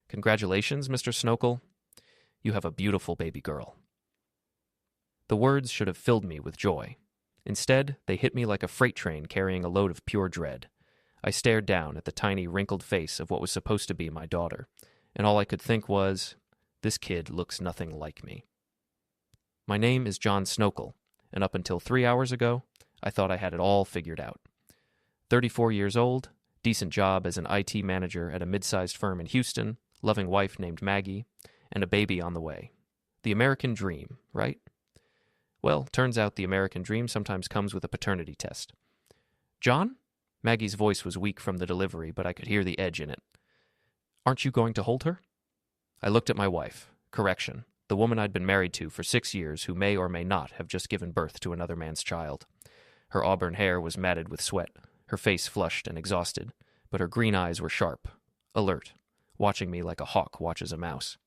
Congratulations, Mr. Snokle. You have a beautiful baby girl. The words should have filled me with joy. Instead, they hit me like a freight train carrying a load of pure dread. I stared down at the tiny, wrinkled face of what was supposed to be my daughter, and all I could think was, this kid looks nothing like me. My name is John Snokle, and up until 3 hours ago, I thought I had it all figured out. 34 years old, decent job as an IT manager at a mid-sized firm in Houston, loving wife named Maggie, and a baby on the way. The American dream, right? Well, turns out the American dream sometimes comes with a paternity test. John? Maggie's voice was weak from the delivery, but I could hear the edge in it. Aren't you going to hold her? I looked at my wife. Correction. The woman I'd been married to for 6 years who may or may not have just given birth to another man's child. Her auburn hair was matted with sweat, her face flushed and exhausted, but her green eyes were sharp, alert, watching me like a hawk watches a mouse.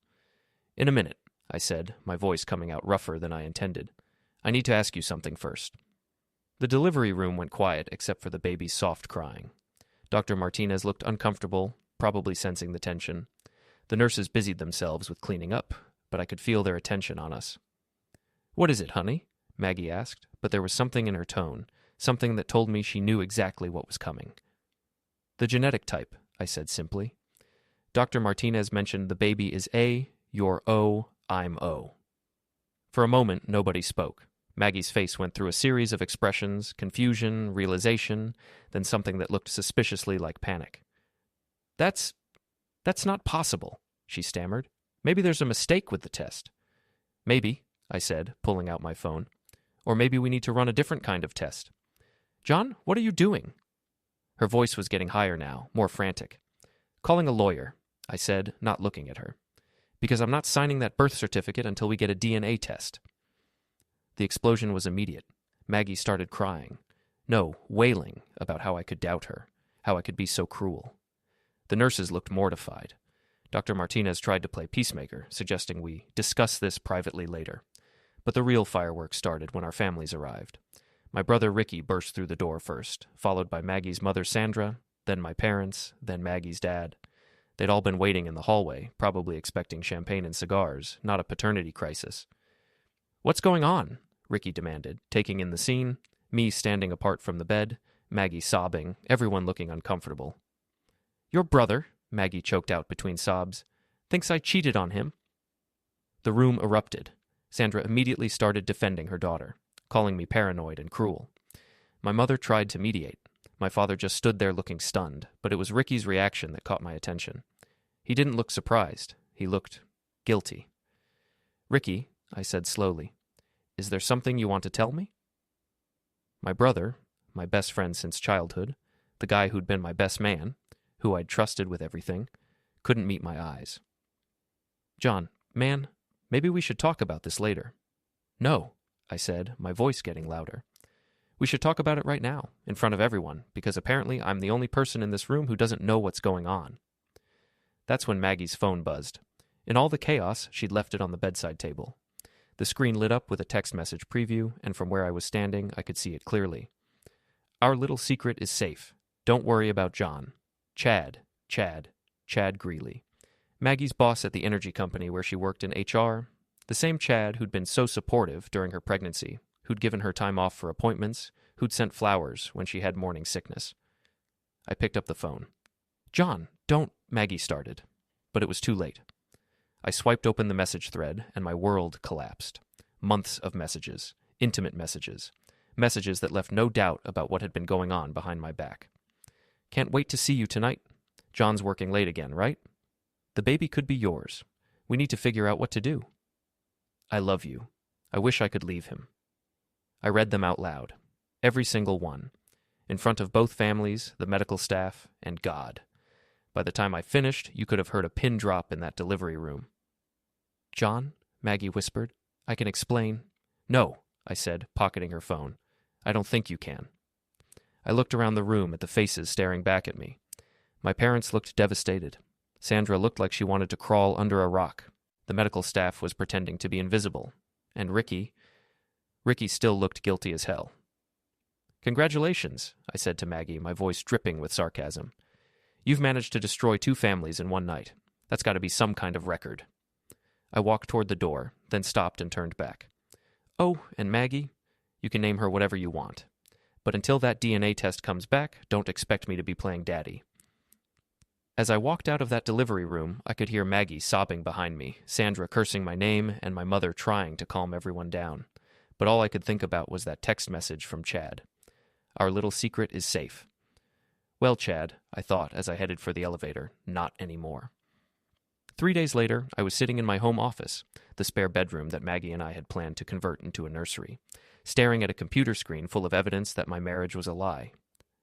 In a minute, I said, my voice coming out rougher than I intended. I need to ask you something first. The delivery room went quiet except for the baby's soft crying. Dr. Martinez looked uncomfortable, probably sensing the tension. The nurses busied themselves with cleaning up, but I could feel their attention on us. What is it, honey? Maggie asked, but there was something in her tone, something that told me she knew exactly what was coming. The genetic type, I said simply. Dr. Martinez mentioned the baby is A, you're O, I'm O. For a moment, nobody spoke. Maggie's face went through a series of expressions, confusion, realization, then something that looked suspiciously like panic. That's not possible, she stammered. Maybe there's a mistake with the test. Maybe, I said, pulling out my phone. Or maybe we need to run a different kind of test. John, what are you doing? Her voice was getting higher now, more frantic. Calling a lawyer, I said, not looking at her. Because I'm not signing that birth certificate until we get a DNA test. The explosion was immediate. Maggie started crying. No, wailing about how I could doubt her, how I could be so cruel. The nurses looked mortified. Dr. Martinez tried to play peacemaker, suggesting we discuss this privately later. But the real fireworks started when our families arrived. My brother Ricky burst through the door first, followed by Maggie's mother Sandra, then my parents, then Maggie's dad. They'd all been waiting in the hallway, probably expecting champagne and cigars, not a paternity crisis. What's going on? Ricky demanded, taking in the scene, me standing apart from the bed, Maggie sobbing, everyone looking uncomfortable. Your brother, Maggie choked out between sobs, thinks I cheated on him. The room erupted. Sandra immediately started defending her daughter, calling me paranoid and cruel. My mother tried to mediate. My father just stood there looking stunned, but it was Ricky's reaction that caught my attention. He didn't look surprised. He looked guilty. Ricky, I said slowly, is there something you want to tell me? My brother, my best friend since childhood, the guy who'd been my best man, who I'd trusted with everything, couldn't meet my eyes. John, man, maybe we should talk about this later. No, I said, my voice getting louder. We should talk about it right now, in front of everyone, because apparently I'm the only person in this room who doesn't know what's going on. That's when Maggie's phone buzzed. In all the chaos, she'd left it on the bedside table. The screen lit up with a text message preview, and from where I was standing, I could see it clearly. Our little secret is safe. Don't worry about John. Chad Greeley. Maggie's boss at the energy company where she worked in HR, the same Chad who'd been so supportive during her pregnancy, who'd given her time off for appointments, who'd sent flowers when she had morning sickness. I picked up the phone. John, don't, Maggie started, but it was too late. I swiped open the message thread, and my world collapsed. Months of messages, intimate messages that left no doubt about what had been going on behind my back. Can't wait to see you tonight. John's working late again, right? The baby could be yours. We need to figure out what to do. I love you. I wish I could leave him. I read them out loud, every single one, in front of both families, the medical staff, and God. By the time I finished, you could have heard a pin drop in that delivery room. John, Maggie whispered, I can explain. No, I said, pocketing her phone. I don't think you can. I looked around the room at the faces staring back at me. My parents looked devastated. Sandra looked like she wanted to crawl under a rock. The medical staff was pretending to be invisible. And Ricky still looked guilty as hell. Congratulations, I said to Maggie, my voice dripping with sarcasm. You've managed to destroy 2 families in one night. That's got to be some kind of record. I walked toward the door, then stopped and turned back. Oh, and Maggie, you can name her whatever you want. But until that DNA test comes back, don't expect me to be playing daddy. As I walked out of that delivery room, I could hear Maggie sobbing behind me, Sandra cursing my name, and my mother trying to calm everyone down. But all I could think about was that text message from Chad. Our little secret is safe. Well, Chad, I thought as I headed for the elevator, not anymore. 3 days later, I was sitting in my home office, the spare bedroom that Maggie and I had planned to convert into a nursery, staring at a computer screen full of evidence that my marriage was a lie.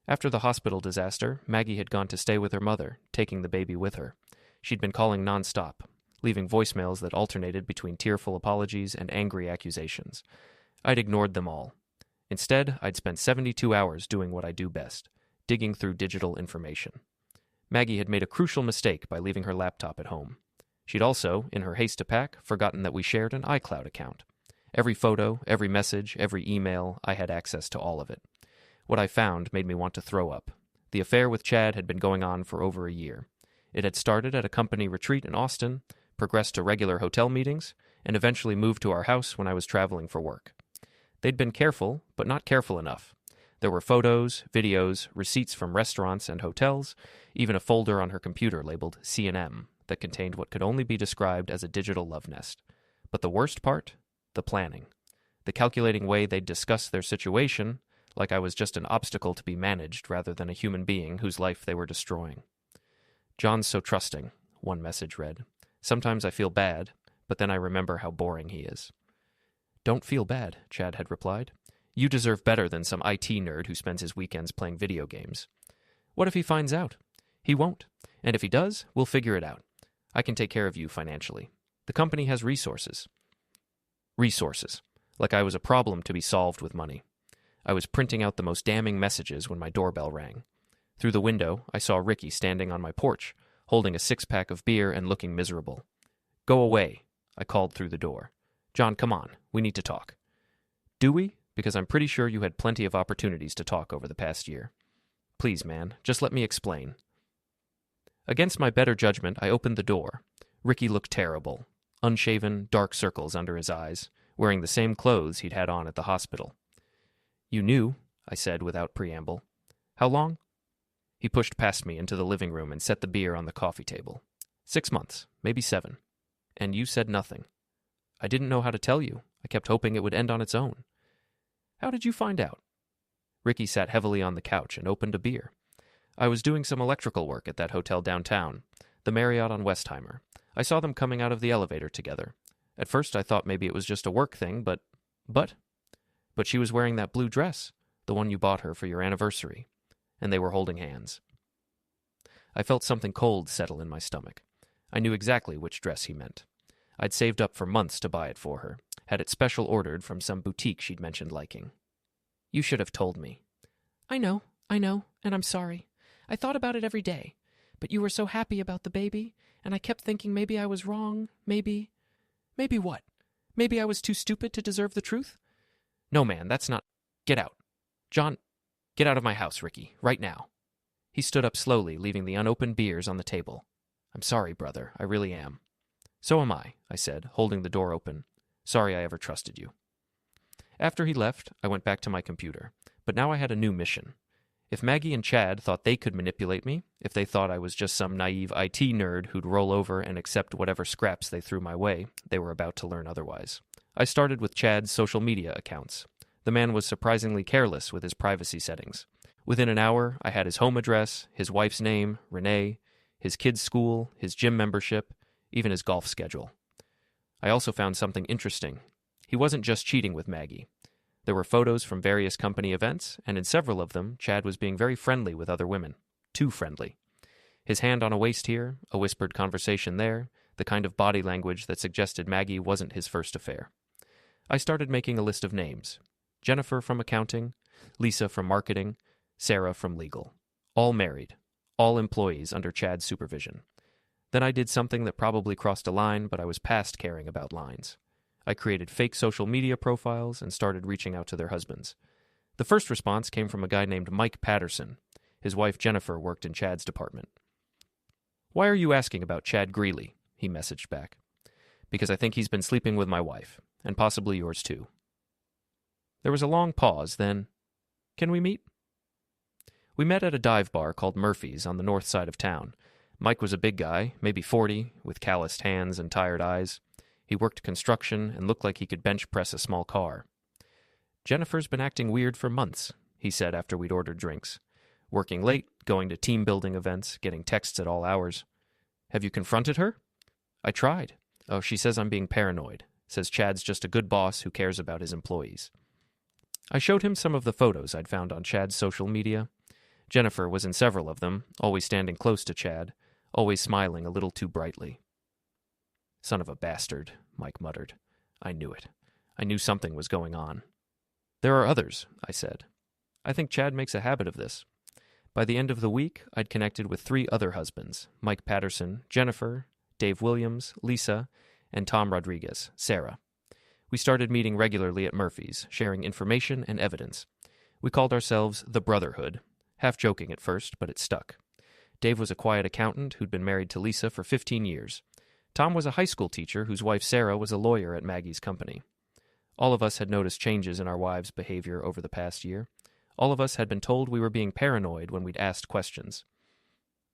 After the hospital disaster, Maggie had gone to stay with her mother, taking the baby with her. She'd been calling nonstop, leaving voicemails that alternated between tearful apologies and angry accusations. I'd ignored them all. Instead, I'd spent 72 hours doing what I do best, digging through digital information. Maggie had made a crucial mistake by leaving her laptop at home. She'd also, in her haste to pack, forgotten that we shared an iCloud account. Every photo, every message, every email, I had access to all of it. What I found made me want to throw up. The affair with Chad had been going on for over a year. It had started at a company retreat in Austin, progressed to regular hotel meetings, and eventually moved to our house when I was traveling for work. They'd been careful, but not careful enough. There were photos, videos, receipts from restaurants and hotels, even a folder on her computer labeled C&M that contained what could only be described as a digital love nest. But the worst part? The planning. The calculating way they'd discuss their situation, like I was just an obstacle to be managed rather than a human being whose life they were destroying. John's so trusting, one message read. Sometimes I feel bad, but then I remember how boring he is. Don't feel bad, Chad had replied. You deserve better than some IT nerd who spends his weekends playing video games. What if he finds out? He won't. And if he does, we'll figure it out. I can take care of you financially. The company has resources. Resources. Like I was a problem to be solved with money. I was printing out the most damning messages when my doorbell rang. Through the window, I saw Ricky standing on my porch, holding a 6-pack of beer and looking miserable. Go away, I called through the door. John, come on, we need to talk. Do we? Because I'm pretty sure you had plenty of opportunities to talk over the past year. Please, man, just let me explain. Against my better judgment, I opened the door. Ricky looked terrible. Unshaven, dark circles under his eyes, wearing the same clothes he'd had on at the hospital. You knew, I said without preamble. How long? He pushed past me into the living room and set the beer on the coffee table. 6 months, maybe 7. And you said nothing. I didn't know how to tell you. I kept hoping it would end on its own. How did you find out? Ricky sat heavily on the couch and opened a beer. I was doing some electrical work at that hotel downtown, the Marriott on Westheimer. I saw them coming out of the elevator together. At first I thought maybe it was just a work thing, but she was wearing that blue dress, the one you bought her for your anniversary, and they were holding hands. I felt something cold settle in my stomach. I knew exactly which dress he meant. I'd saved up for months to buy it for her, had it special ordered from some boutique she'd mentioned liking. You should have told me. I know, and I'm sorry. I thought about it every day, but you were so happy about the baby, and I kept thinking maybe I was wrong, maybe what? Maybe I was too stupid to deserve the truth? No, man, that's not... Get out. John, get out of my house, Ricky, right now. He stood up slowly, leaving the unopened beers on the table. I'm sorry, brother, I really am. So am I said, holding the door open. Sorry I ever trusted you. After he left, I went back to my computer, but now I had a new mission. If Maggie and Chad thought they could manipulate me, if they thought I was just some naive IT nerd who'd roll over and accept whatever scraps they threw my way, they were about to learn otherwise. I started with Chad's social media accounts. The man was surprisingly careless with his privacy settings. Within an hour, I had his home address, his wife's name, Renee, his kid's school, his gym membership, even his golf schedule. I also found something interesting. He wasn't just cheating with Maggie. There were photos from various company events, and in several of them, Chad was being very friendly with other women. Too friendly. His hand on a waist here, a whispered conversation there, the kind of body language that suggested Maggie wasn't his first affair. I started making a list of names. Jennifer from accounting, Lisa from marketing, Sarah from legal. All married. All employees under Chad's supervision. Then I did something that probably crossed a line, but I was past caring about lines. I created fake social media profiles and started reaching out to their husbands. The first response came from a guy named Mike Patterson. His wife Jennifer worked in Chad's department. "Why are you asking about Chad Greeley?" he messaged back. "Because I think he's been sleeping with my wife, and possibly yours too." There was a long pause, then, "Can we meet?" We met at a dive bar called Murphy's on the north side of town. Mike was a big guy, maybe 40, with calloused hands and tired eyes. He worked construction and looked like he could bench press a small car. "Jennifer's been acting weird for months," he said after we'd ordered drinks. "Working late, going to team-building events, getting texts at all hours. Have you confronted her?" "I tried. Oh, she says I'm being paranoid. Says Chad's just a good boss who cares about his employees." I showed him some of the photos I'd found on Chad's social media. Jennifer was in several of them, always standing close to Chad, always smiling a little too brightly. "Son of a bastard," Mike muttered. "I knew it. I knew something was going on." "There are others," I said. "I think Chad makes a habit of this." By the end of the week, I'd connected with 3 other husbands, Mike Patterson, Jennifer, Dave Williams, Lisa, and Tom Rodriguez, Sarah. We started meeting regularly at Murphy's, sharing information and evidence. We called ourselves the Brotherhood, half joking at first, but it stuck. Dave was a quiet accountant who'd been married to Lisa for 15 years. Tom was a high school teacher whose wife Sarah was a lawyer at Maggie's company. All of us had noticed changes in our wives' behavior over the past year. All of us had been told we were being paranoid when we'd asked questions.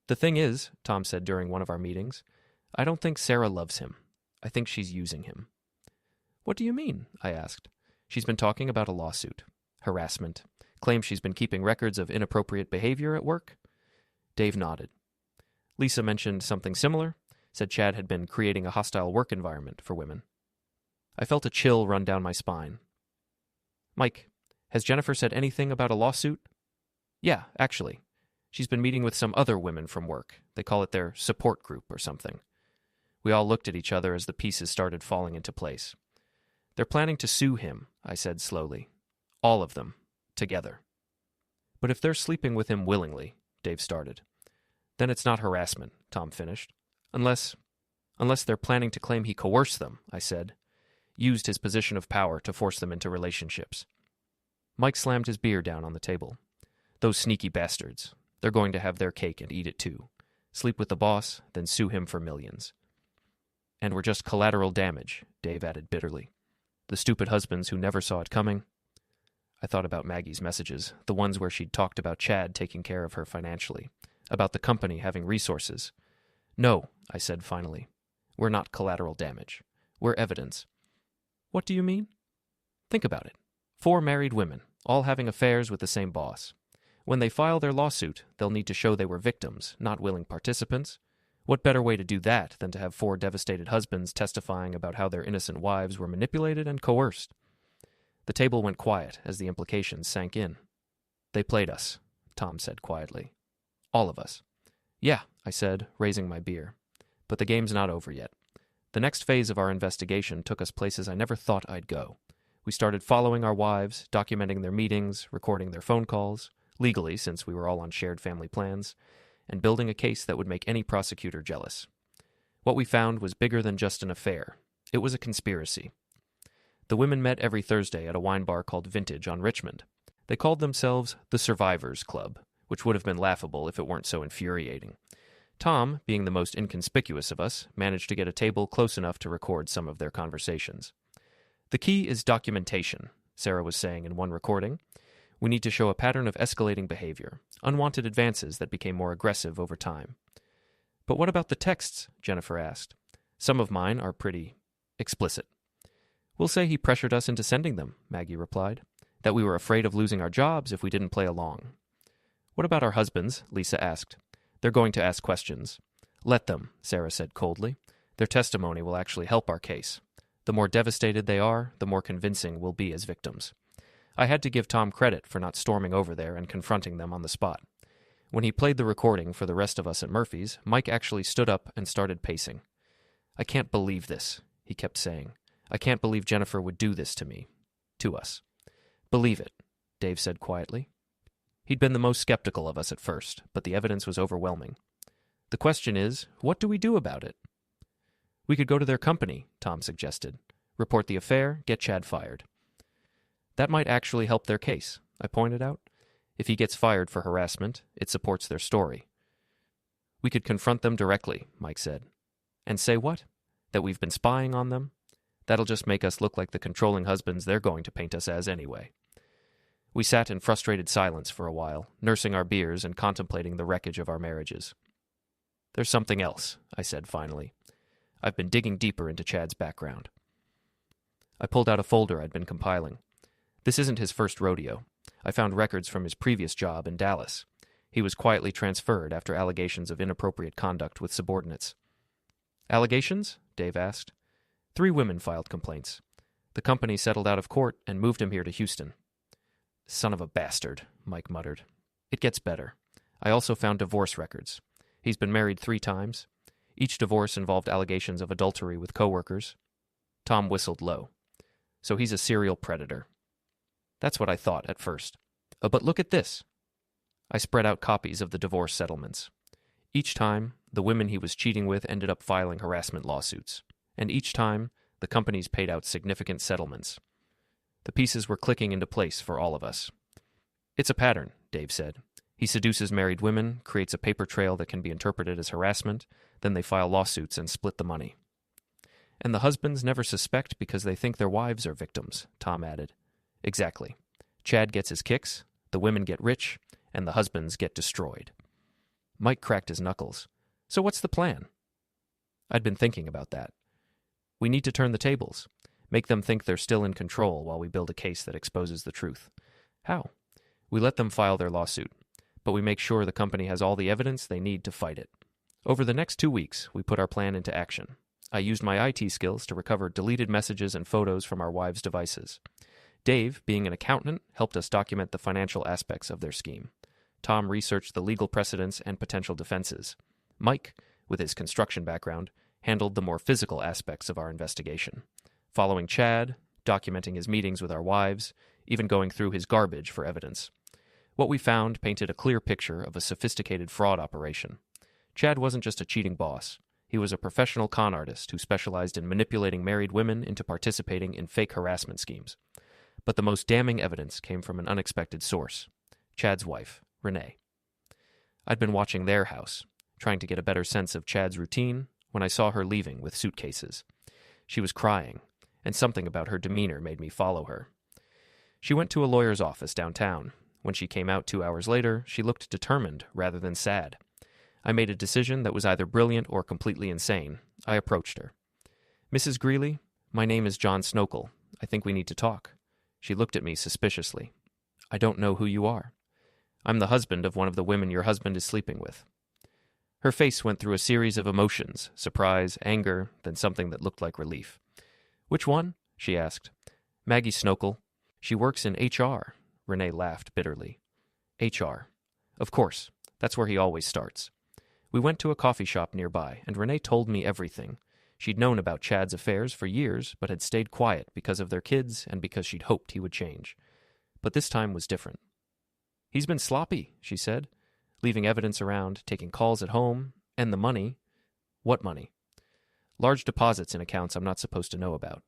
"The thing is," Tom said during one of our meetings, "I don't think Sarah loves him. I think she's using him." "What do you mean?" I asked. "She's been talking about a lawsuit. Harassment. Claims she's been keeping records of inappropriate behavior at work." Dave nodded. Lisa mentioned something similar, said Chad had been creating a hostile work environment for women. I felt a chill run down my spine. "Mike, has Jennifer said anything about a lawsuit?" "Yeah, actually. She's been meeting with some other women from work. They call it their support group or something." We all looked at each other as the pieces started falling into place. "They're planning to sue him," I said slowly. "All of them. Together." "But if they're sleeping with him willingly," Dave started. "Then it's not harassment," Tom finished. Unless they're planning to claim he coerced them," I said. "Used his position of power to force them into relationships." Mike slammed his beer down on the table. "Those sneaky bastards. They're going to have their cake and eat it too. Sleep with the boss, then sue him for millions." "And we're just collateral damage," Dave added bitterly. "The stupid husbands who never saw it coming." I thought about Maggie's messages, the ones where she'd talked about Chad taking care of her financially, about the company having resources. "No," I said finally. "We're not collateral damage. We're evidence." "What do you mean?" "Think about it. 4 married women, all having affairs with the same boss. When they file their lawsuit, they'll need to show they were victims, not willing participants. What better way to do that than to have 4 devastated husbands testifying about how their innocent wives were manipulated and coerced?" The table went quiet as the implications sank in. "They played us," Tom said quietly. "All of us." "Yeah," I said, raising my beer. "But the game's not over yet. The next phase of our investigation took us places I never thought I'd go. We started following our wives, documenting their meetings, recording their phone calls, legally since we were all on shared family plans, and building a case that would make any prosecutor jealous. What we found was bigger than just an affair. It was a conspiracy. The women met every Thursday at a wine bar called Vintage on Richmond. They called themselves the Survivors Club, which would have been laughable if it weren't so infuriating. Tom, being the most inconspicuous of us, managed to get a table close enough to record some of their conversations. "The key is documentation," Sarah was saying in one recording. "We need to show a pattern of escalating behavior, unwanted advances that became more aggressive over time." "But what about the texts?" Jennifer asked. "Some of mine are pretty explicit." "We'll say he pressured us into sending them," Maggie replied. "That we were afraid of losing our jobs if we didn't play along." "What about our husbands?" Lisa asked. "They're going to ask questions." "Let them," Sarah said coldly. "Their testimony will actually help our case. The more devastated they are, the more convincing we'll be as victims." I had to give Tom credit for not storming over there and confronting them on the spot. When he played the recording for the rest of us at Murphy's, Mike actually stood up and started pacing. "I can't believe this," he kept saying. "I can't believe Jennifer would do this to me. To us." "Believe it," Dave said quietly. He'd been the most skeptical of us at first, but the evidence was overwhelming. "The question is, what do we do about it?" "We could go to their company," Tom suggested. "Report the affair, get Chad fired." "That might actually help their case," I pointed out. "If he gets fired for harassment, it supports their story." We could confront them directly, Mike said. And say what? That we've been spying on them? That'll just make us look like the controlling husbands they're going to paint us as anyway. We sat in frustrated silence for a while, nursing our beers and contemplating the wreckage of our marriages. There's something else, I said finally. I've been digging deeper into Chad's background. I pulled out a folder I'd been compiling. This isn't his first rodeo. I found records from his previous job in Dallas. He was quietly transferred after allegations of inappropriate conduct with subordinates. Allegations? Dave asked. 3 women filed complaints. The company settled out of court and moved him here to Houston. Son of a bastard, Mike muttered. It gets better. I also found divorce records. He's been married 3 times. Each divorce involved allegations of adultery with coworkers. Tom whistled low. So he's a serial predator. That's what I thought at first. But look at this. I spread out copies of the divorce settlements. Each time, the women he was cheating with ended up filing harassment lawsuits. And each time, the companies paid out significant settlements. The pieces were clicking into place for all of us. It's a pattern, Dave said. He seduces married women, creates a paper trail that can be interpreted as harassment, then they file lawsuits and split the money. And the husbands never suspect because they think their wives are victims, Tom added. Exactly. Chad gets his kicks, the women get rich, and the husbands get destroyed. Mike cracked his knuckles. So what's the plan? I'd been thinking about that. We need to turn the tables, make them think they're still in control while we build a case that exposes the truth. How? We let them file their lawsuit, but we make sure the company has all the evidence they need to fight it. Over the next 2 weeks, we put our plan into action. I used my IT skills to recover deleted messages and photos from our wives' devices. Dave, being an accountant, helped us document the financial aspects of their scheme. Tom researched the legal precedents and potential defenses. Mike, with his construction background, handled the more physical aspects of our investigation, following Chad, documenting his meetings with our wives, even going through his garbage for evidence. What we found painted a clear picture of a sophisticated fraud operation. Chad wasn't just a cheating boss. He was a professional con artist who specialized in manipulating married women into participating in fake harassment schemes. But the most damning evidence came from an unexpected source, Chad's wife, Renee. I'd been watching their house, trying to get a better sense of Chad's routine, when I saw her leaving with suitcases. She was crying, and something about her demeanor made me follow her. She went to a lawyer's office downtown. When she came out 2 hours later, she looked determined rather than sad. I made a decision that was either brilliant or completely insane. I approached her. Mrs. Greeley, my name is John Snokle. I think we need to talk. She looked at me suspiciously. I don't know who you are. I'm the husband of one of the women your husband is sleeping with. Her face went through a series of emotions, surprise, anger, then something that looked like relief. Which one? She asked. Maggie Snokle. She works in HR. Renee laughed bitterly. HR. Of course. That's where he always starts. We went to a coffee shop nearby, and Renee told me everything. She'd known about Chad's affairs for years, but had stayed quiet because of their kids and because she'd hoped he would change. But this time was different. He's been sloppy, she said, leaving evidence around, taking calls at home, and the money. What money? Large deposits in accounts I'm not supposed to know about.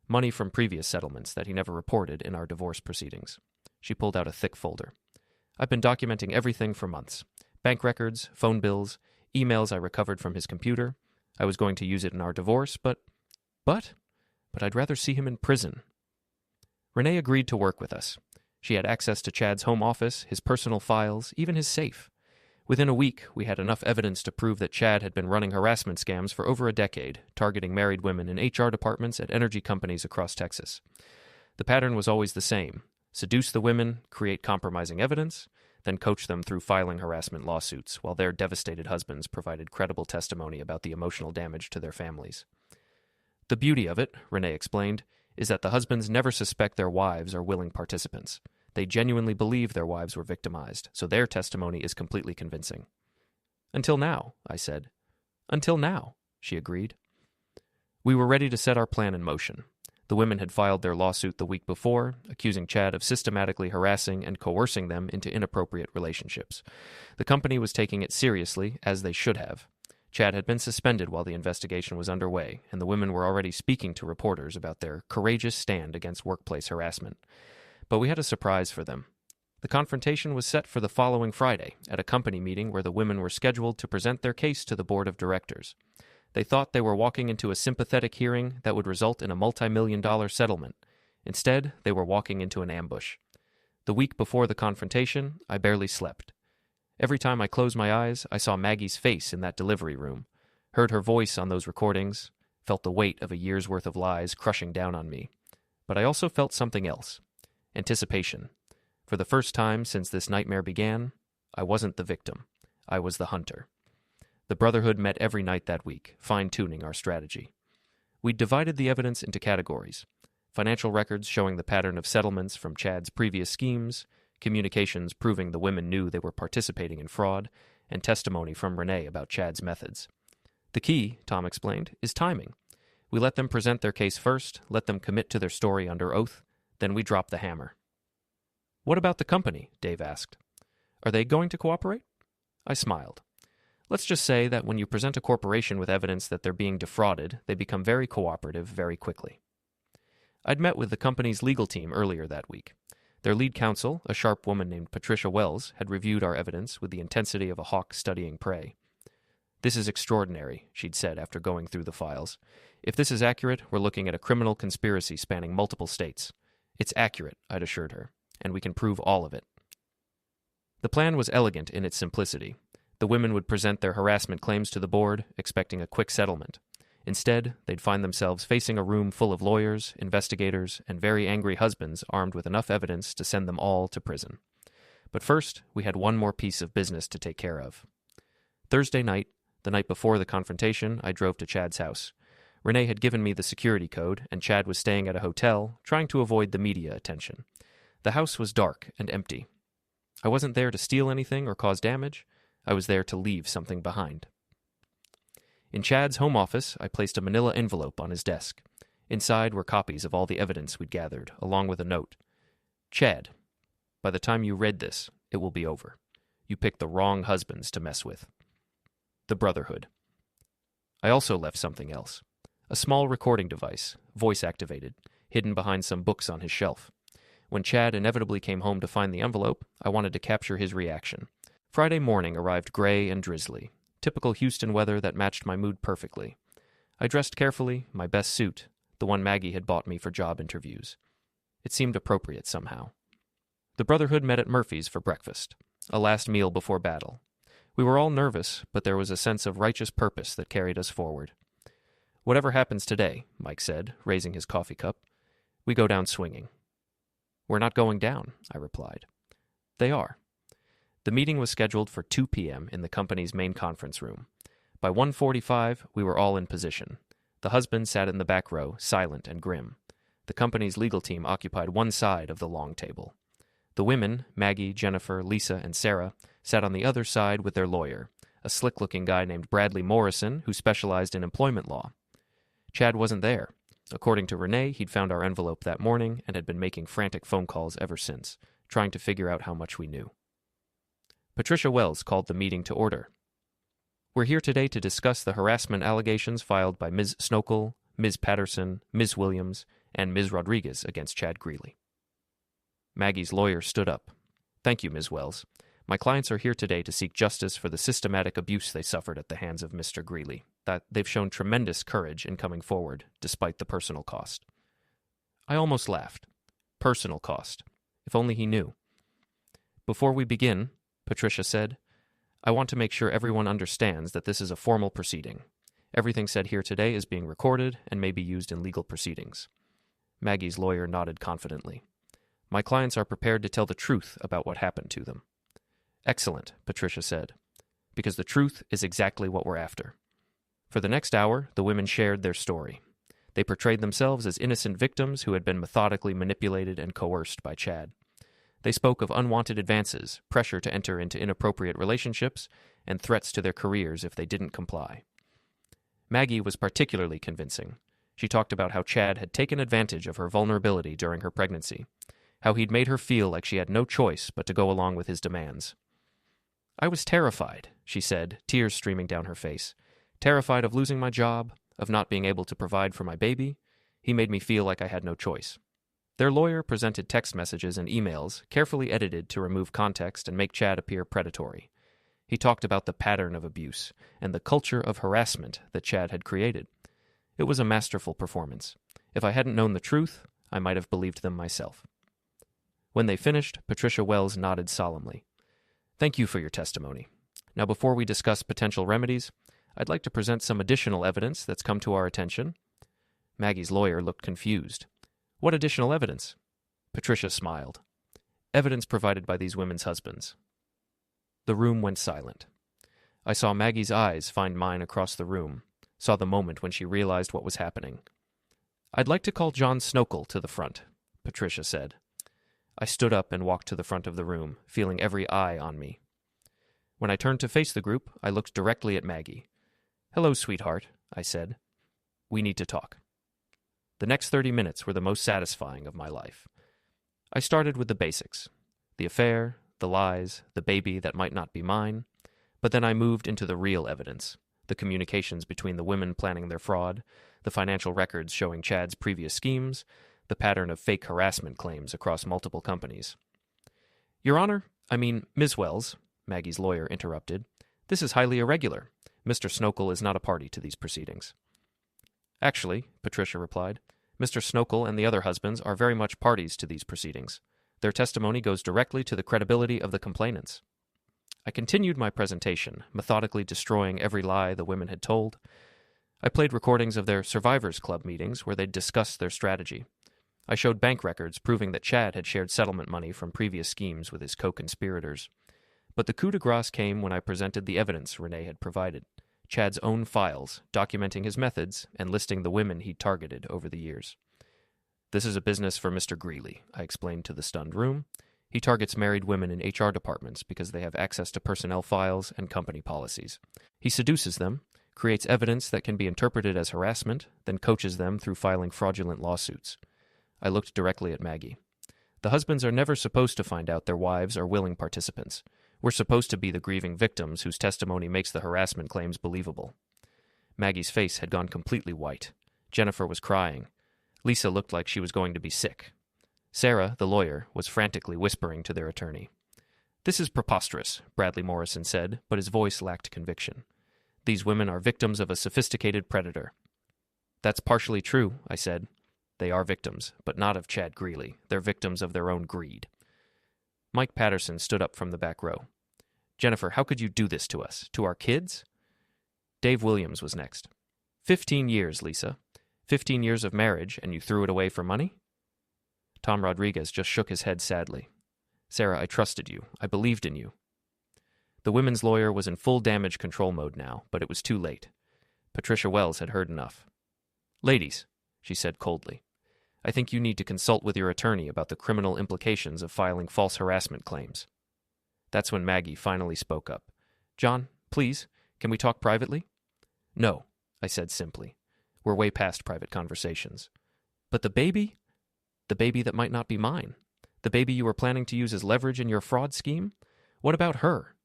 Money from previous settlements that he never reported in our divorce proceedings. She pulled out a thick folder. I've been documenting everything for months. Bank records, phone bills, emails I recovered from his computer. I was going to use it in our divorce, but I'd rather see him in prison. Renee agreed to work with us. She had access to Chad's home office, his personal files, even his safe. Within a week, we had enough evidence to prove that Chad had been running harassment scams for over a decade, targeting married women in HR departments at energy companies across Texas. The pattern was always the same. Seduce the women, create compromising evidence, then coach them through filing harassment lawsuits, while their devastated husbands provided credible testimony about the emotional damage to their families. The beauty of it, Renee explained, is that the husbands never suspect their wives are willing participants. They genuinely believe their wives were victimized, so their testimony is completely convincing. Until now, I said. Until now, she agreed. We were ready to set our plan in motion. The women had filed their lawsuit the week before, accusing Chad of systematically harassing and coercing them into inappropriate relationships. The company was taking it seriously, as they should have. Chad had been suspended while the investigation was underway, and the women were already speaking to reporters about their courageous stand against workplace harassment. But we had a surprise for them. The confrontation was set for the following Friday at a company meeting where the women were scheduled to present their case to the board of directors. They thought they were walking into a sympathetic hearing that would result in a multi-million-dollar settlement. Instead, they were walking into an ambush. The week before the confrontation, I barely slept. Every time I closed my eyes, I saw Maggie's face in that delivery room, heard her voice on those recordings, felt the weight of a year's worth of lies crushing down on me. But I also felt something else. Anticipation. For the first time since this nightmare began, I wasn't the victim. I was the hunter. The Brotherhood met every night that week, fine-tuning our strategy. We'd divided the evidence into categories: financial records showing the pattern of settlements from Chad's previous schemes, communications proving the women knew they were participating in fraud, and testimony from Renee about Chad's methods. The key, Tom explained, is timing. We let them present their case first, let them commit to their story under oath, then we drop the hammer. "What about the company?" Dave asked. "Are they going to cooperate?" I smiled. Let's just say that when you present a corporation with evidence that they're being defrauded, they become very cooperative very quickly. I'd met with the company's legal team earlier that week. Their lead counsel, a sharp woman named Patricia Wells, had reviewed our evidence with the intensity of a hawk studying prey. "This is extraordinary," she'd said after going through the files. "If this is accurate, we're looking at a criminal conspiracy spanning multiple states." "It's accurate," I'd assured her, "and we can prove all of it." The plan was elegant in its simplicity. The women would present their harassment claims to the board, expecting a quick settlement. Instead, they'd find themselves facing a room full of lawyers, investigators, and very angry husbands armed with enough evidence to send them all to prison. But first, we had one more piece of business to take care of. Thursday night, the night before the confrontation, I drove to Chad's house. Renee had given me the security code, and Chad was staying at a hotel, trying to avoid the media attention. The house was dark and empty. I wasn't there to steal anything or cause damage. I was there to leave something behind. In Chad's home office, I placed a manila envelope on his desk. Inside were copies of all the evidence we'd gathered, along with a note. "Chad, by the time you read this, it will be over. You picked the wrong husbands to mess with." The Brotherhood. I also left something else. A small recording device, voice-activated, hidden behind some books on his shelf. When Chad inevitably came home to find the envelope, I wanted to capture his reaction. Friday morning arrived gray and drizzly. Typical Houston weather that matched my mood perfectly. I dressed carefully, my best suit, the one Maggie had bought me for job interviews. It seemed appropriate somehow. The Brotherhood met at Murphy's for breakfast, a last meal before battle. We were all nervous, but there was a sense of righteous purpose that carried us forward. "Whatever happens today," Mike said, raising his coffee cup, "we go down swinging." "We're not going down," I replied. "They are." The meeting was scheduled for 2 p.m. in the company's main conference room. By 1:45, we were all in position. The husband sat in the back row, silent and grim. The company's legal team occupied one side of the long table. The women, Maggie, Jennifer, Lisa, and Sarah, sat on the other side with their lawyer, a slick-looking guy named Bradley Morrison who specialized in employment law. Chad wasn't there. According to Renee, he'd found our envelope that morning and had been making frantic phone calls ever since, trying to figure out how much we knew. Patricia Wells called the meeting to order. "We're here today to discuss the harassment allegations filed by Ms. Snokle, Ms. Patterson, Ms. Williams, and Ms. Rodriguez against Chad Greeley." Maggie's lawyer stood up. "Thank you, Ms. Wells. My clients are here today to seek justice for the systematic abuse they suffered at the hands of Mr. Greeley. That they've shown tremendous courage in coming forward, despite the personal cost." I almost laughed. Personal cost. If only he knew. "Before we begin," Patricia said, "I want to make sure everyone understands that this is a formal proceeding. Everything said here today is being recorded and may be used in legal proceedings." Maggie's lawyer nodded confidently. "My clients are prepared to tell the truth about what happened to them." "Excellent," Patricia said, "because the truth is exactly what we're after." For the next hour, the women shared their story. They portrayed themselves as innocent victims who had been methodically manipulated and coerced by Chad. They spoke of unwanted advances, pressure to enter into inappropriate relationships, and threats to their careers if they didn't comply. Maggie was particularly convincing. She talked about how Chad had taken advantage of her vulnerability during her pregnancy, how he'd made her feel like she had no choice but to go along with his demands. "I was terrified," she said, tears streaming down her face. "Terrified of losing my job, of not being able to provide for my baby. He made me feel like I had no choice." Their lawyer presented text messages and emails, carefully edited to remove context and make Chad appear predatory. He talked about the pattern of abuse and the culture of harassment that Chad had created. It was a masterful performance. If I hadn't known the truth, I might have believed them myself. When they finished, Patricia Wells nodded solemnly. "Thank you for your testimony. Now, before we discuss potential remedies, I'd like to present some additional evidence that's come to our attention." Maggie's lawyer looked confused. "What additional evidence?" Patricia smiled. "Evidence provided by these women's husbands." The room went silent. I saw Maggie's eyes find mine across the room, saw the moment when she realized what was happening. "I'd like to call John Snokle to the front," Patricia said. I stood up and walked to the front of the room, feeling every eye on me. When I turned to face the group, I looked directly at Maggie. "Hello, sweetheart," I said. "We need to talk." The next 30 minutes were the most satisfying of my life. I started with the basics: the affair, the lies, the baby that might not be mine, but then I moved into the real evidence: the communications between the women planning their fraud, the financial records showing Chad's previous schemes, the pattern of fake harassment claims across multiple companies. "Your Honor, Ms. Wells," Maggie's lawyer interrupted, "this is highly irregular. Mr. Snokle is not a party to these proceedings." "Actually," Patricia replied, "Mr. Snokle and the other husbands are very much parties to these proceedings. Their testimony goes directly to the credibility of the complainants." I continued my presentation, methodically destroying every lie the women had told. I played recordings of their Survivors Club meetings where they'd discussed their strategy. I showed bank records proving that Chad had shared settlement money from previous schemes with his co-conspirators. But the coup de grace came when I presented the evidence Renee had provided: Chad's own files, documenting his methods and listing the women he'd targeted over the years. "This is a business for Mr. Greeley," I explained to the stunned room. "He targets married women in HR departments because they have access to personnel files and company policies. He seduces them, creates evidence that can be interpreted as harassment, then coaches them through filing fraudulent lawsuits." I looked directly at Maggie. "The husbands are never supposed to find out their wives are willing participants. We're supposed to be the grieving victims whose testimony makes the harassment claims believable." Maggie's face had gone completely white. Jennifer was crying. Lisa looked like she was going to be sick. Sarah, the lawyer, was frantically whispering to their attorney. "This is preposterous," Bradley Morrison said, but his voice lacked conviction. "These women are victims of a sophisticated predator." "That's partially true," I said. "They are victims, but not of Chad Greeley. They're victims of their own greed." Mike Patterson stood up from the back row. "Jennifer, how could you do this to us? To our kids?" Dave Williams was next. 15 years, Lisa. 15 years of marriage, and you threw it away for money?" Tom Rodriguez just shook his head sadly. "Sarah, I trusted you. I believed in you." The women's lawyer was in full damage control mode now, but it was too late. Patricia Wells had heard enough. "Ladies," she said coldly, "I think you need to consult with your attorney about the criminal implications of filing false harassment claims." That's when Maggie finally spoke up. "John, please, can we talk privately?" "No," I said simply. "We're way past private conversations." "But the baby? The baby that might not be mine? The baby you were planning to use as leverage in your fraud scheme? What about her?"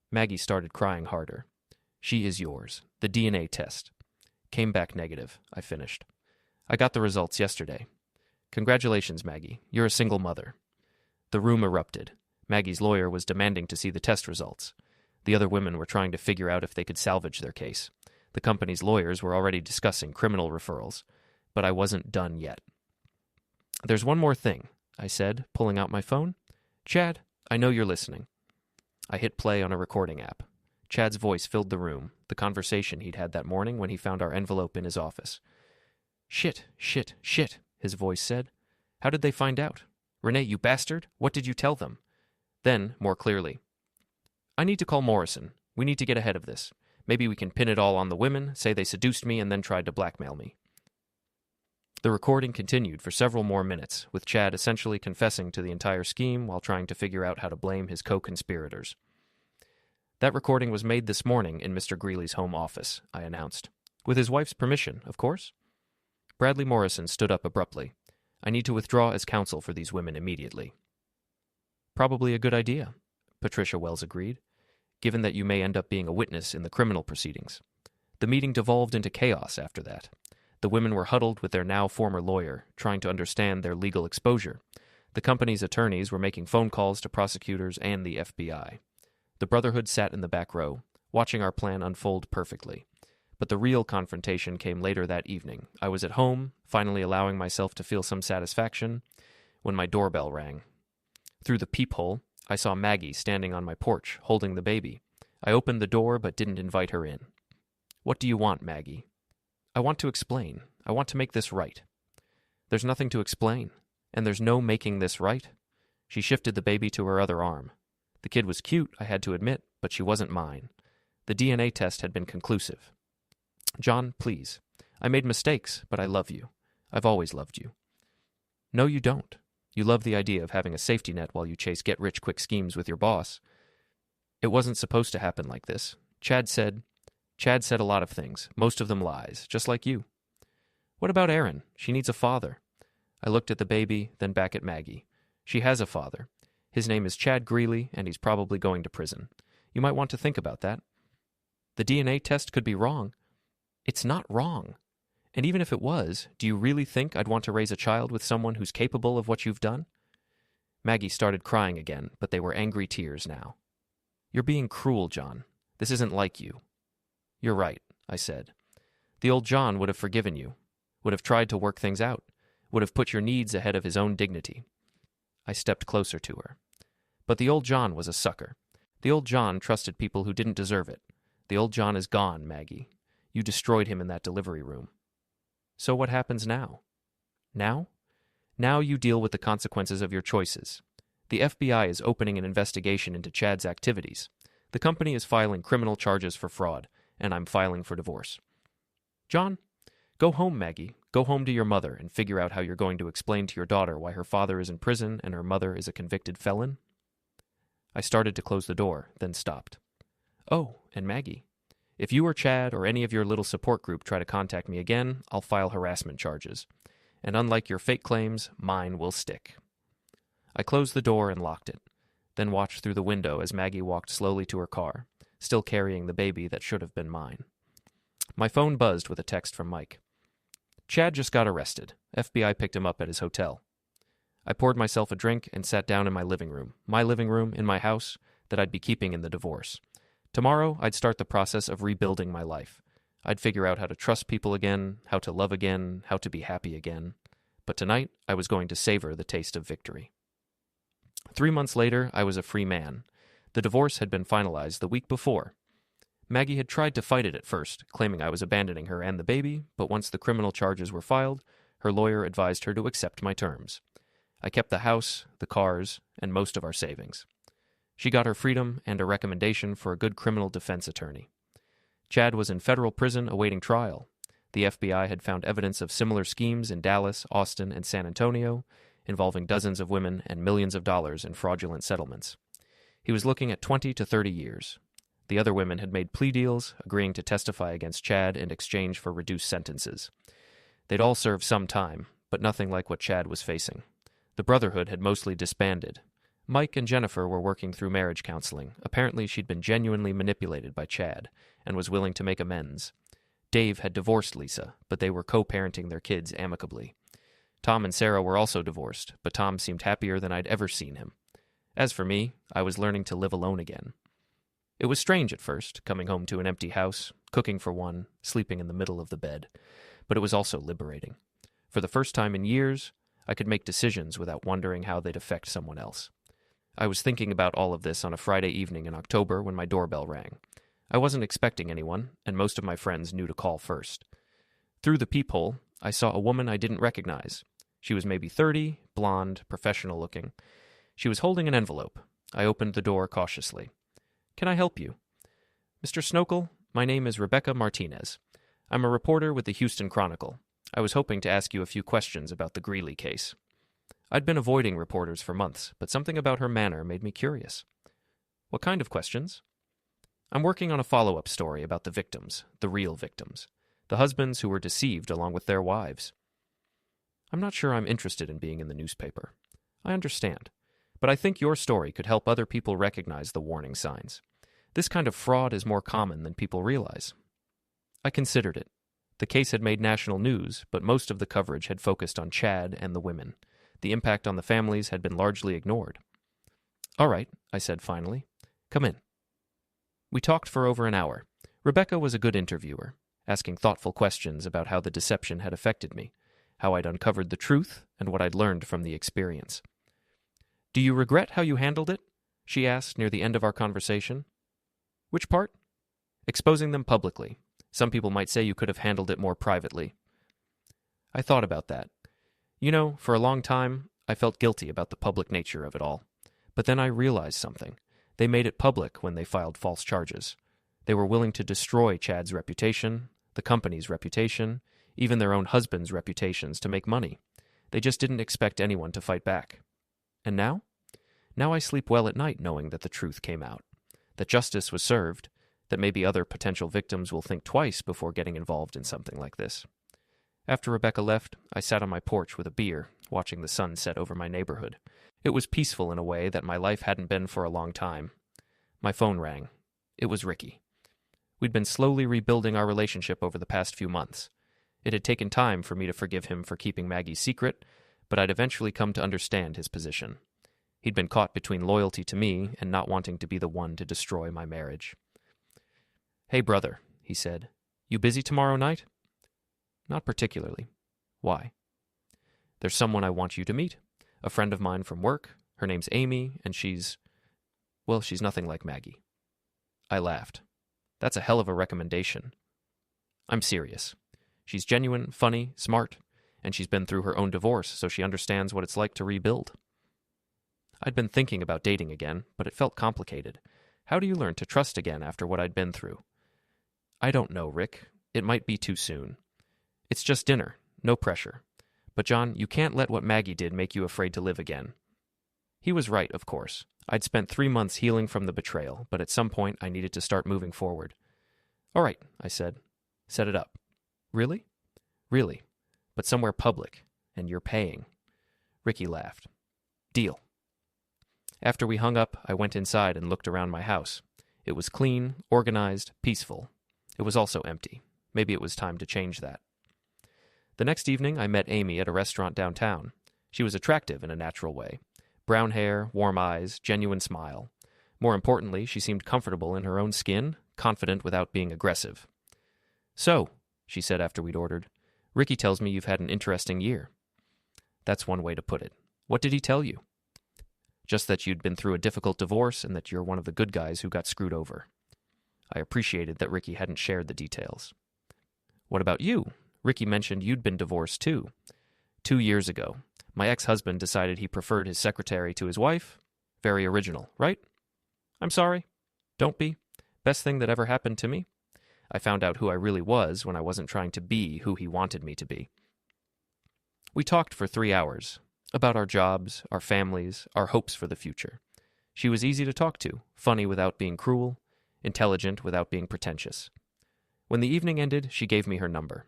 Maggie started crying harder. "She is yours. The DNA test came back negative," I finished. "I got the results yesterday. Congratulations, Maggie. You're a single mother." The room erupted. Maggie's lawyer was demanding to see the test results. The other women were trying to figure out if they could salvage their case. The company's lawyers were already discussing criminal referrals. But I wasn't done yet. "There's one more thing," I said, pulling out my phone. "Chad, I know you're listening." I hit play on a recording app. Chad's voice filled the room, the conversation he'd had that morning when he found our envelope in his office. Shit, his voice said. "How did they find out? Renee, you bastard, what did you tell them?" Then, more clearly, "I need to call Morrison. We need to get ahead of this. Maybe we can pin it all on the women, say they seduced me and then tried to blackmail me." The recording continued for several more minutes, with Chad essentially confessing to the entire scheme while trying to figure out how to blame his co-conspirators. "That recording was made this morning in Mr. Greeley's home office," I announced. "With his wife's permission, of course." Bradley Morrison stood up abruptly. "I need to withdraw as counsel for these women immediately." "Probably a good idea," Patricia Wells agreed, "given that you may end up being a witness in the criminal proceedings." The meeting devolved into chaos after that. The women were huddled with their now former lawyer, trying to understand their legal exposure. The company's attorneys were making phone calls to prosecutors and the FBI. The Brotherhood sat in the back row, watching our plan unfold perfectly. But the real confrontation came later that evening. I was at home, finally allowing myself to feel some satisfaction, when my doorbell rang. Through the peephole, I saw Maggie standing on my porch, holding the baby. I opened the door but didn't invite her in. "What do you want, Maggie?" "I want to explain. I want to make this right." "There's nothing to explain, and there's no making this right." She shifted the baby to her other arm. The kid was cute, I had to admit, but she wasn't mine. The DNA test had been conclusive. "John, please. I made mistakes, but I love you. I've always loved you." "No, you don't. You love the idea of having a safety net while you chase get-rich-quick schemes with your boss." "It wasn't supposed to happen like this. Chad said a lot of things, most of them lies, just like you." "What about Erin? She needs a father." I looked at the baby, then back at Maggie. "She has a father. His name is Chad Greeley, and he's probably going to prison. You might want to think about that." "The DNA test could be wrong." "It's not wrong. And even if it was, do you really think I'd want to raise a child with someone who's capable of what you've done?" Maggie started crying again, but they were angry tears now. "You're being cruel, John. This isn't like you." "You're right," I said. "The old John would have forgiven you, would have tried to work things out, would have put your needs ahead of his own dignity." I stepped closer to her. "But the old John was a sucker. The old John trusted people who didn't deserve it. The old John is gone, Maggie. You destroyed him in that delivery room. So what happens now? Now? Now you deal with the consequences of your choices. The FBI is opening an investigation into Chad's activities. The company is filing criminal charges for fraud, and I'm filing for divorce. John, go home, Maggie. Go home to your mother and figure out how you're going to explain to your daughter why her father is in prison and her mother is a convicted felon." I started to close the door, then stopped. "Oh, and Maggie, if you or Chad or any of your little support group try to contact me again, I'll file harassment charges. And unlike your fake claims, mine will stick." I closed the door and locked it, then watched through the window as Maggie walked slowly to her car, still carrying the baby that should have been mine. My phone buzzed with a text from Mike. "Chad just got arrested. FBI picked him up at his hotel." I poured myself a drink and sat down in my living room in my house that I'd be keeping in the divorce. Tomorrow, I'd start the process of rebuilding my life. I'd figure out how to trust people again, how to love again, how to be happy again. But tonight, I was going to savor the taste of victory. 3 months later, I was a free man. The divorce had been finalized the week before. Maggie had tried to fight it at first, claiming I was abandoning her and the baby, but once the criminal charges were filed, her lawyer advised her to accept my terms. I kept the house, the cars, and most of our savings. She got her freedom and a recommendation for a good criminal defense attorney. Chad was in federal prison awaiting trial. The FBI had found evidence of similar schemes in Dallas, Austin, and San Antonio, involving dozens of women and millions of dollars in fraudulent settlements. He was looking at 20 to 30 years. The other women had made plea deals, agreeing to testify against Chad in exchange for reduced sentences. They'd all served some time, but nothing like what Chad was facing. The Brotherhood had mostly disbanded. Mike and Jennifer were working through marriage counseling. Apparently she'd been genuinely manipulated by Chad and was willing to make amends. Dave had divorced Lisa, but they were co-parenting their kids amicably. Tom and Sarah were also divorced, but Tom seemed happier than I'd ever seen him. As for me, I was learning to live alone again. It was strange at first, coming home to an empty house, cooking for one, sleeping in the middle of the bed. But it was also liberating. For the first time in years, I could make decisions without wondering how they'd affect someone else. I was thinking about all of this on a Friday evening in October when my doorbell rang. I wasn't expecting anyone, and most of my friends knew to call first. Through the peephole, I saw a woman I didn't recognize. She was maybe 30, blonde, professional-looking. She was holding an envelope. I opened the door cautiously. "Can I help you?" "Mr. Snokle, my name is Rebecca Martinez. I'm a reporter with the Houston Chronicle. I was hoping to ask you a few questions about the Greeley case." I'd been avoiding reporters for months, but something about her manner made me curious. "What kind of questions?" "I'm working on a follow-up story about the victims, the real victims, the husbands who were deceived along with their wives." "I'm not sure I'm interested in being in the newspaper. I understand. But I think your story could help other people recognize the warning signs. This kind of fraud is more common than people realize." I considered it. The case had made national news, but most of the coverage had focused on Chad and the women. The impact on the families had been largely ignored. "All right," I said finally. "Come in." We talked for over an hour. Rebecca was a good interviewer, asking thoughtful questions about how the deception had affected me, how I'd uncovered the truth, and what I'd learned from the experience. "Do you regret how you handled it?" she asked near the end of our conversation. "Which part?" "Exposing them publicly. Some people might say you could have handled it more privately." I thought about that. You know, for a long time, I felt guilty about the public nature of it all. But then I realized something. They made it public when they filed false charges. They were willing to destroy Chad's reputation, the company's reputation, even their own husbands' reputations to make money. They just didn't expect anyone to fight back. And now? Now I sleep well at night knowing that the truth came out, that justice was served, that maybe other potential victims will think twice before getting involved in something like this. After Rebecca left, I sat on my porch with a beer, watching the sun set over my neighborhood. It was peaceful in a way that my life hadn't been for a long time. My phone rang. It was Ricky. We'd been slowly rebuilding our relationship over the past few months. It had taken time for me to forgive him for keeping Maggie's secret, but I'd eventually come to understand his position. He'd been caught between loyalty to me and not wanting to be the one to destroy my marriage. "Hey, brother," he said. "You busy tomorrow night?" "Not particularly." "Why?" "There's someone I want you to meet. A friend of mine from work. Her name's Amy, and she's nothing like Maggie." I laughed. "That's a hell of a recommendation." "I'm serious. She's genuine, funny, smart, and she's been through her own divorce, so she understands what it's like to rebuild." I'd been thinking about dating again, but it felt complicated. How do you learn to trust again after what I'd been through? "I don't know, Rick. It might be too soon. It's just dinner. No pressure. But John, you can't let what Maggie did make you afraid to live again." He was right, of course. I'd spent 3 months healing from the betrayal, but at some point I needed to start moving forward. "All right," I said. "Set it up." "Really?" "Really. But somewhere public, and you're paying." Ricky laughed. "Deal." After we hung up, I went inside and looked around my house. It was clean, organized, peaceful. It was also empty. Maybe it was time to change that. The next evening, I met Amy at a restaurant downtown. She was attractive in a natural way. Brown hair, warm eyes, genuine smile. More importantly, she seemed comfortable in her own skin, confident without being aggressive. "So," she said after we'd ordered, "Ricky tells me you've had an interesting year." "That's one way to put it. What did he tell you?" "Just that you'd been through a difficult divorce and that you're one of the good guys who got screwed over." I appreciated that Ricky hadn't shared the details. "What about you? Ricky mentioned you'd been divorced too." 2 years ago. My ex-husband decided he preferred his secretary to his wife. Very original, right? I'm sorry. Don't be. Best thing that ever happened to me. I found out who I really was when I wasn't trying to be who he wanted me to be. We talked for 3 hours about our jobs, our families, our hopes for the future. She was easy to talk to, funny without being cruel, intelligent without being pretentious. When the evening ended, she gave me her number.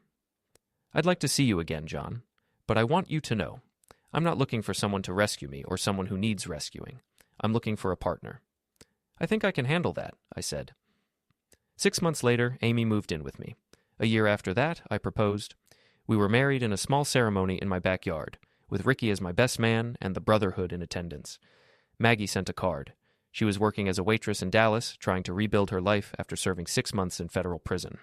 "I'd like to see you again, John, but I want you to know, I'm not looking for someone to rescue me or someone who needs rescuing. I'm looking for a partner." "I think I can handle that," I said. 6 months later, Amy moved in with me. A year after that, I proposed. We were married in a small ceremony in my backyard, with Ricky as my best man and the brotherhood in attendance. Maggie sent a card. She was working as a waitress in Dallas, trying to rebuild her life after serving 6 months in federal prison.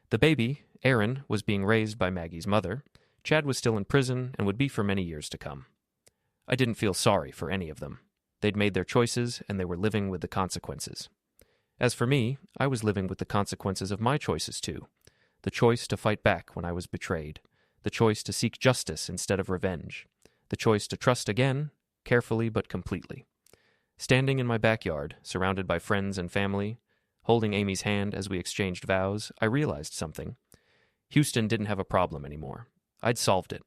The baby, Aaron, was being raised by Maggie's mother. Chad was still in prison and would be for many years to come. I didn't feel sorry for any of them. They'd made their choices, and they were living with the consequences. As for me, I was living with the consequences of my choices too. The choice to fight back when I was betrayed. The choice to seek justice instead of revenge. The choice to trust again, carefully but completely. Standing in my backyard, surrounded by friends and family, holding Amy's hand as we exchanged vows, I realized something. Houston didn't have a problem anymore. I'd solved it.